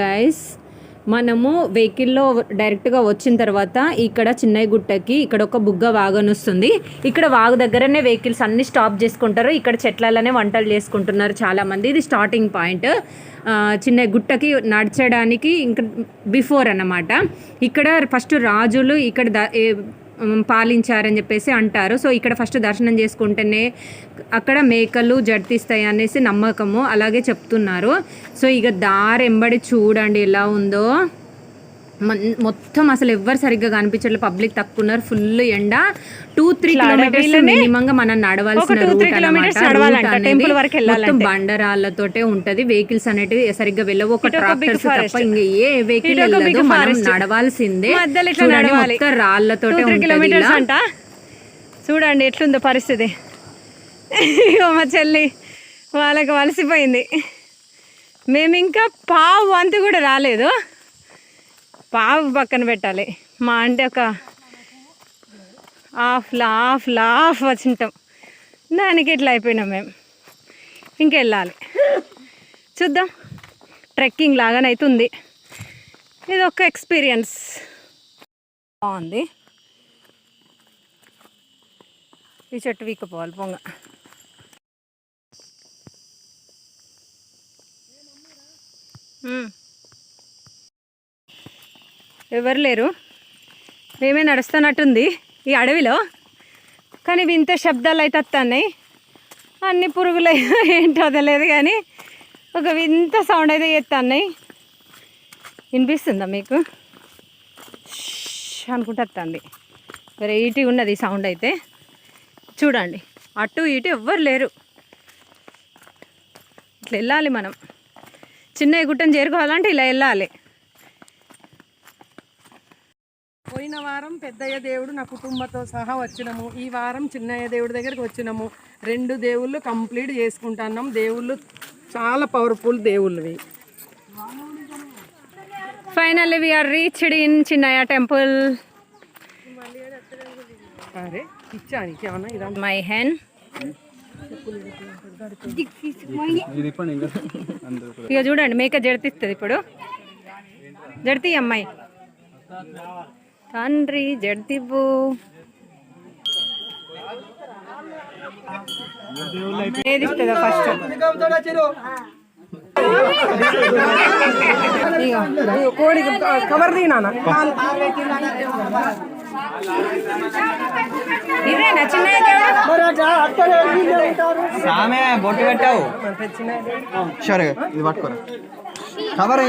Guys, మనము వెహికల్లో డైరెక్ట్గా వచ్చిన తర్వాత ఇక్కడ చిన్నయ్య గుట్టకి ఇక్కడ ఒక బుగ్గ వాగన్ వస్తుంది. ఇక్కడ వాగు దగ్గరనే వెహికల్స్ అన్ని స్టాప్ చేసుకుంటారు. ఇక్కడ చెట్లలోనే వంటలు చేసుకుంటున్నారు చాలామంది. ఇది స్టార్టింగ్ పాయింట్. చిన్నయ్య గుట్టకి నడచడానికి ఇంకా బిఫోర్ అన్నమాట. ఇక్కడ ఫస్ట్ రాజులు ఇక్కడ పాలించారని చెప్పేసి అంటారు. సో ఇక్కడ ఫస్ట్ దర్శనం చేసుకుంటేనే అక్కడ మేకలు జడితిస్తాయి అనేసి నమ్మకము, అలాగే చెప్తున్నారు. సో ఇక దారి ఎంబడి చూడండి ఎలా ఉందో. మొత్తం అసలు ఎవ్వరు సరిగ్గా కనిపించట్లేదు, పబ్లిక్ తక్కువ ఉన్నారు, ఫుల్ ఎండ. 2-3 కిలోమీటర్స్ మినిమంగా మనం నడవాల్సిన రూట్ అన్నమాట. మొత్తం బండరాళ్ళతోటే ఉంటది. వెహికల్స్ అనేటివి సరిగ్గా వెళ్ళవు, ఒక ట్రాక్టర్స్ తప్ప ఇంకా ఏ వెహికల్ వెళ్ళదు. మనం నడవాల్సిందే. మొత్తం రాళ్ళతోటే ఉంటది. చూడండి ఎట్లుందో పరిస్థితి. మా చెల్లి వాళ్ళకి వలసిపోయింది. మేము ఇంకా పావు వంతు కూడా రాలేదు. పావు పక్కన పెట్టాలి, మా అంటే ఒక హాఫ్ వచ్చింటాం. దానికి ఇట్లా అయిపోయినాం మేము. ఇంకెళ్ళాలి, చూద్దాం. ట్రెక్కింగ్ లాగానే అవుతుంది. ఇది ఒక ఎక్స్పీరియన్స్. బాగుంది. ఈ చెట్టు వీకపోవాలి పొంగ. ఎవరు లేరు, మేమే నడుస్తున్నట్టుంది ఈ అడవిలో. కానీ వింత శబ్దాలు అయితే వస్తున్నాయి. అన్ని పురుగులు ఏంటో తెలియదు కానీ ఒక వింత సౌండ్ అయితే చేస్తున్నాయి. వినిపిస్తుందా మీకు? అనుకుంటా వస్తుంది. వెరైటీ ఉన్నది ఈ సౌండ్ అయితే. చూడండి, అటు ఇటు ఎవ్వరు లేరు. ఇట్లా వెళ్ళాలి మనం. చిన్నయ్య గుట్టను చేరుకోవాలంటే ఇలా వెళ్ళాలి. పోయిన వారం పెద్దయ్య దేవుడు నా కుటుంబంతో సహా వచ్చినాము. ఈ వారం చిన్నయ్య దేవుడి దగ్గరికి వచ్చినాము. 2 దేవుళ్ళు కంప్లీట్ చేసుకుంటున్నాం. దేవుళ్ళు చాలా పవర్ఫుల్ దేవుళ్ళవి. Finally we are reached in Chinnaiah temple. అరే ఇచ్చాను ఏమన్నా ఇదా మై హెన్. ఇక చూడండి, మేక జడితిస్తుంది ఇప్పుడు. జడితి అమ్మాయి తండ్రి జడితివ్వు. ఏది ఇస్తుందో ఫస్ట్? కోడి కవర్ దీనా ఇదేనా చిన్నయ్య సామే బొట్టు పెట్టావు సరే ఇది పట్టుకోరా కవర్.